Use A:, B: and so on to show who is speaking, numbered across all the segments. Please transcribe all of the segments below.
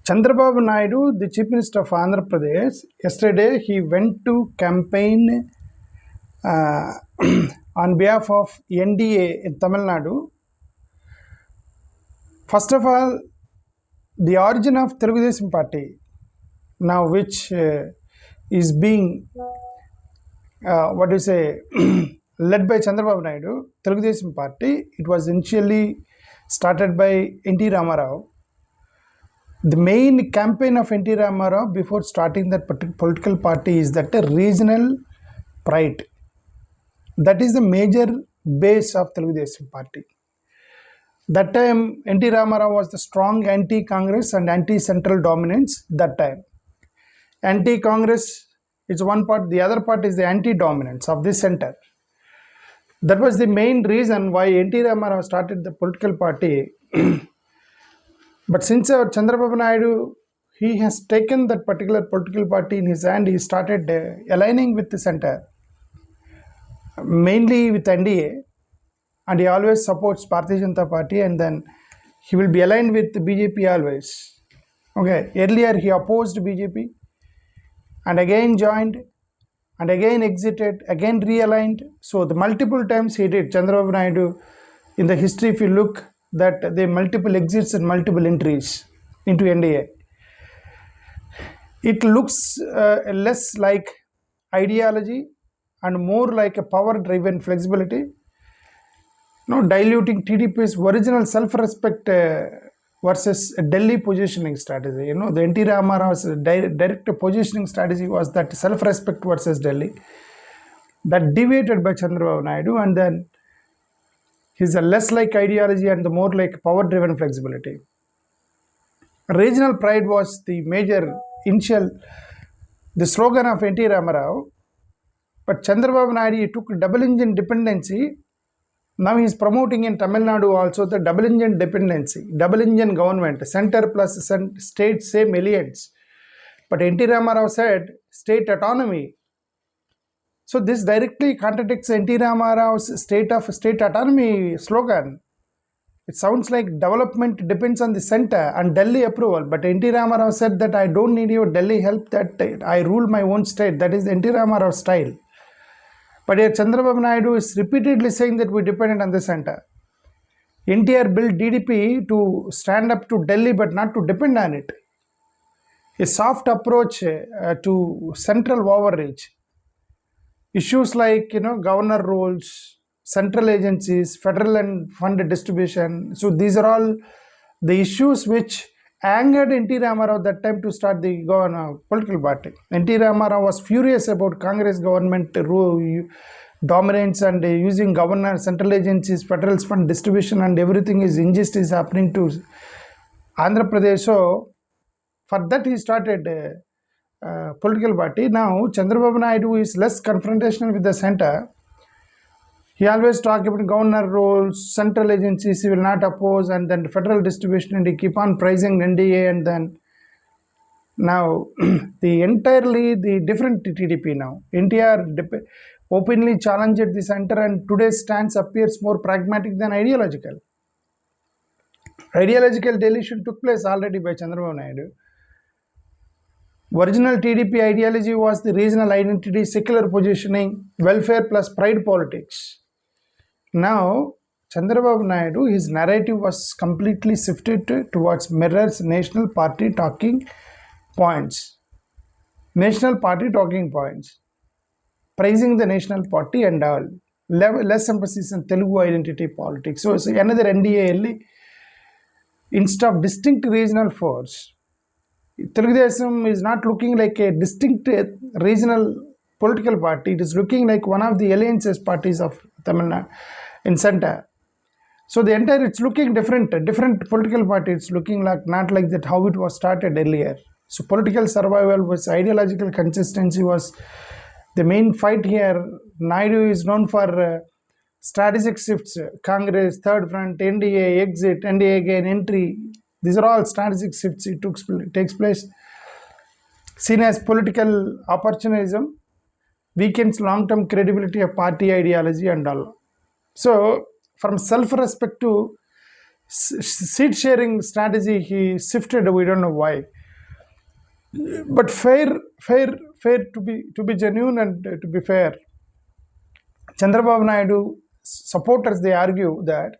A: Chandrababu Naidu, the Chief Minister of Andhra Pradesh, yesterday he went to campaign on behalf of NDA in Tamil Nadu. First of all, the origin of Telugu Desam Party, now which is being, led by Chandrababu Naidu, Telugu Desam Party, it was initially started by N.T. Ramarao. The main campaign of N.T. Ramarao before starting that political party is that a regional pride. That is the major base of Telugu Desam Party. That time, N.T. Ramarao was the strong anti-Congress and anti-central dominance that time. Anti-Congress is one part, the other part is the anti-dominance of the center. That was the main reason why N.T. Ramarao started the political party. But since Chandrababu Naidu, he has taken that particular political party in his hand, he started aligning with the center, mainly with NDA, and he always supports Bharatiya Janata Party, and then he will be aligned with the BJP always. Okay, earlier he opposed BJP, and again joined, and again exited, again realigned. So the multiple times he did, Chandrababu Naidu, in the history if you look, that the multiple exits and multiple entries into NDA. It looks less like ideology and more like a power-driven flexibility, diluting TDP's original self-respect versus a Delhi positioning strategy. The N.T. Ramarao's direct positioning strategy was that self-respect versus Delhi, that deviated by Chandrababu Naidu, and then he's a less like ideology and the more like power-driven flexibility. Regional pride was the major initial, the slogan of N.T. Ramarao, but Chandrababu Naidu took double engine dependency. Now he is promoting in Tamil Nadu also the double engine dependency, double engine government, center plus state same alliance. But N.T. Ramarao said state autonomy. So this directly contradicts N.T. Ramarao's state autonomy slogan. It sounds like development depends on the center and Delhi approval. But N.T. Ramarao said that I don't need your Delhi help, that I rule my own state. That is N.T. Ramarao style. But here Chandrababu Naidu is repeatedly saying that we depend on the center. NTR built DDP to stand up to Delhi but not to depend on it. A soft approach to central overreach. Issues like governor roles, central agencies, federal and fund distribution. So these are all the issues which angered N.T. Ramarao that time to start the political party. N.T. Ramarao was furious about Congress government dominance and using governor, central agencies, federal fund distribution, and everything is injustice happening to Andhra Pradesh. So for that he started political party. Now Chandrababu Naidu is less confrontational with the center. He always talks about governor roles, central agencies he will not oppose, and then federal distribution, and he keep on praising NDA, and then now the entirely the different TDP now. NTR openly challenged the center, and today's stance appears more pragmatic than ideological. Ideological deletion took place already by Chandrababu Naidu. Original TDP ideology was the regional identity, secular positioning, welfare plus pride politics. Now, Chandrababu Naidu, his narrative was completely shifted towards mirrors national party talking points. National party talking points. Praising the national party and all. Less emphasis on Telugu identity politics. So another NDA, instead of distinct regional force, Telugu Desam is not looking like a distinct regional political party. It is looking like one of the alliances parties of Tamil Nadu in center. So the entire, it's looking different political party. It's looking like not like that how it was started earlier. So political survival was ideological consistency was the main fight here. Naidu is known for strategic shifts. Congress, third front, NDA, exit, NDA again, entry. These are all strategic shifts. It takes place. Seen as political opportunism, weakens long-term credibility of party ideology and all. So, from self-respect to seat-sharing strategy, he shifted. We don't know why. But fair to be genuine and to be fair, Chandrababu Naidu supporters, they argue that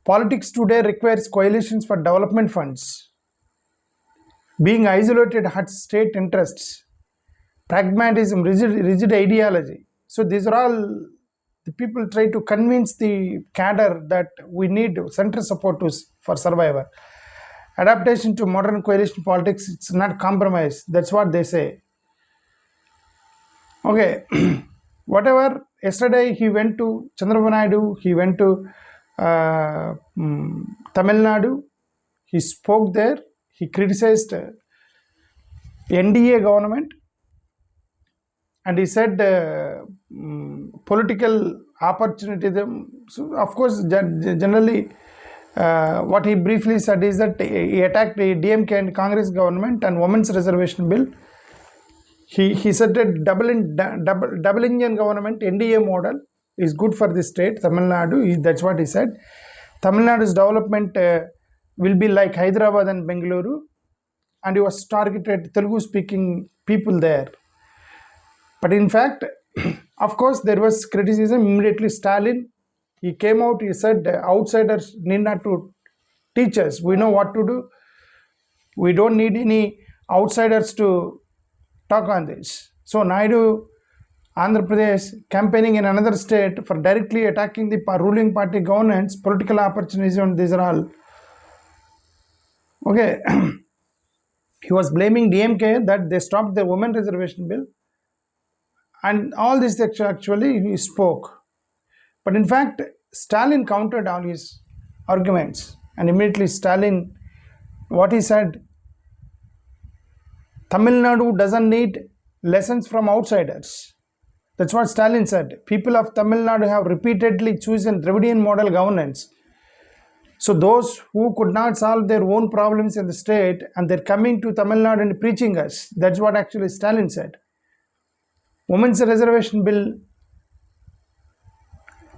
A: politics today requires coalitions for development funds. Being isolated hurts state interests. Pragmatism, rigid ideology. So these are all the people try to convince the cadre that we need central support for survival. Adaptation to modern coalition politics, it's not compromise. That's what they say. Okay, whatever. Yesterday he went to Chandrababu Naidu, he went to Tamil Nadu, he spoke there, he criticized NDA government, and he said political opportunity. So of course, generally, what he briefly said is that he attacked the DMK and Congress government and women's reservation bill. He said that double engine government NDA model is good for the state, Tamil Nadu. That's what he said. Tamil Nadu's development will be like Hyderabad and Bengaluru, and he was targeted Telugu speaking people there. But in fact, of course, there was criticism. Immediately Stalin, he came out, he said outsiders need not to teach us. We know what to do. We don't need any outsiders to talk on this. So Naidu, Andhra Pradesh, campaigning in another state for directly attacking the ruling party governance, political opportunities, and these are all. Okay. He was blaming DMK that they stopped the women reservation bill. And all this actually he spoke. But in fact, Stalin countered all his arguments. And immediately Stalin, what he said, Tamil Nadu doesn't need lessons from outsiders. That's what Stalin said. People of Tamil Nadu have repeatedly chosen Dravidian model governance. So those who could not solve their own problems in the state, and they're coming to Tamil Nadu and preaching us. That's what actually Stalin said. Women's reservation bill,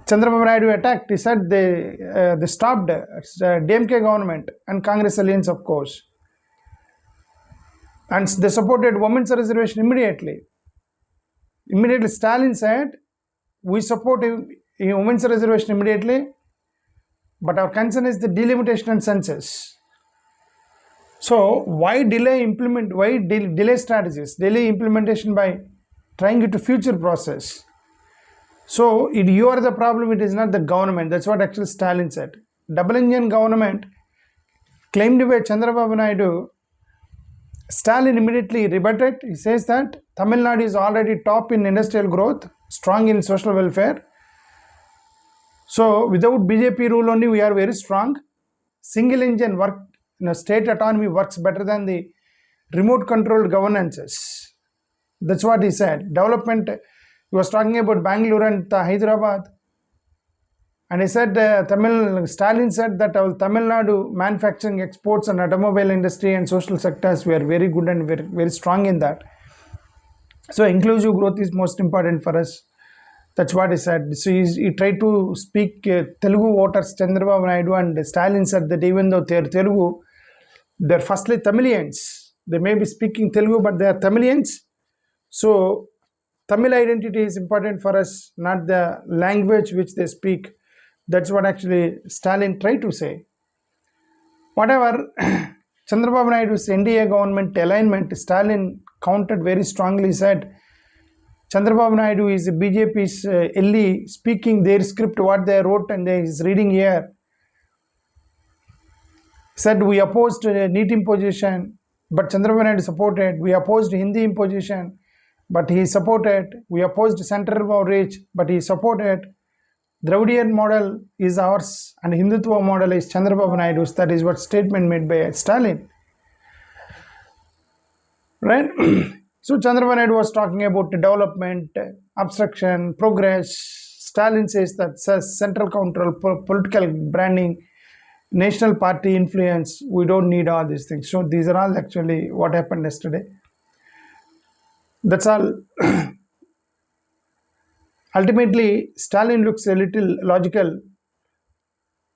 A: Chandrababu Naidu attacked. He said they stopped DMK government and Congress alliance, of course. And they supported women's reservation immediately. Immediately Stalin said, we support women's reservation immediately, but our concern is the delimitation and census. So why delay strategies? Delay implementation by trying it to future process. So you are the problem, it is not the government. That's what actually Stalin said. Double engine government claimed by Chandrababu Naidu. Stalin immediately rebutted. He says that Tamil Nadu is already top in industrial growth, strong in social welfare. So without BJP rule only, we are very strong. Single engine work, state autonomy works better than the remote controlled governances. That's what he said. Development, he was talking about Bangalore and Hyderabad. And he said, Stalin said that Tamil Nadu manufacturing, exports and automobile industry and social sectors were very good and very, very strong in that. So inclusive growth is most important for us. That's what he said. So he tried to speak Telugu voters, Chandrababu Naidu, and Stalin said that even though they're Telugu, they're firstly Tamilians. They may be speaking Telugu, but they are Tamilians. So Tamil identity is important for us, not the language which they speak. That's what actually Stalin tried to say. Whatever, Chandrababu Naidu's NDA government alignment, Stalin countered very strongly, said Chandrababu Naidu is BJP's LE speaking their script, what they wrote, and they is reading here. Said we opposed NEET imposition, but Chandrababu Naidu supported. We opposed Hindi imposition, but he supported. We opposed central reach, but he supported. Dravidian model is ours and Hindutva model is Chandrababu Naidu's. That is what statement made by Stalin. Right? So Chandrababu Naidu was talking about development, obstruction, progress. Stalin says that central control, political branding, national party influence. We don't need all these things. So these are all actually what happened yesterday. That's all. Ultimately, Stalin looks a little logical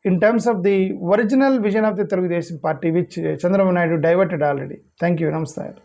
A: in terms of the original vision of the Telugu Desam party, which Chandrababu Naidu diverted already. Thank you. Namaskar.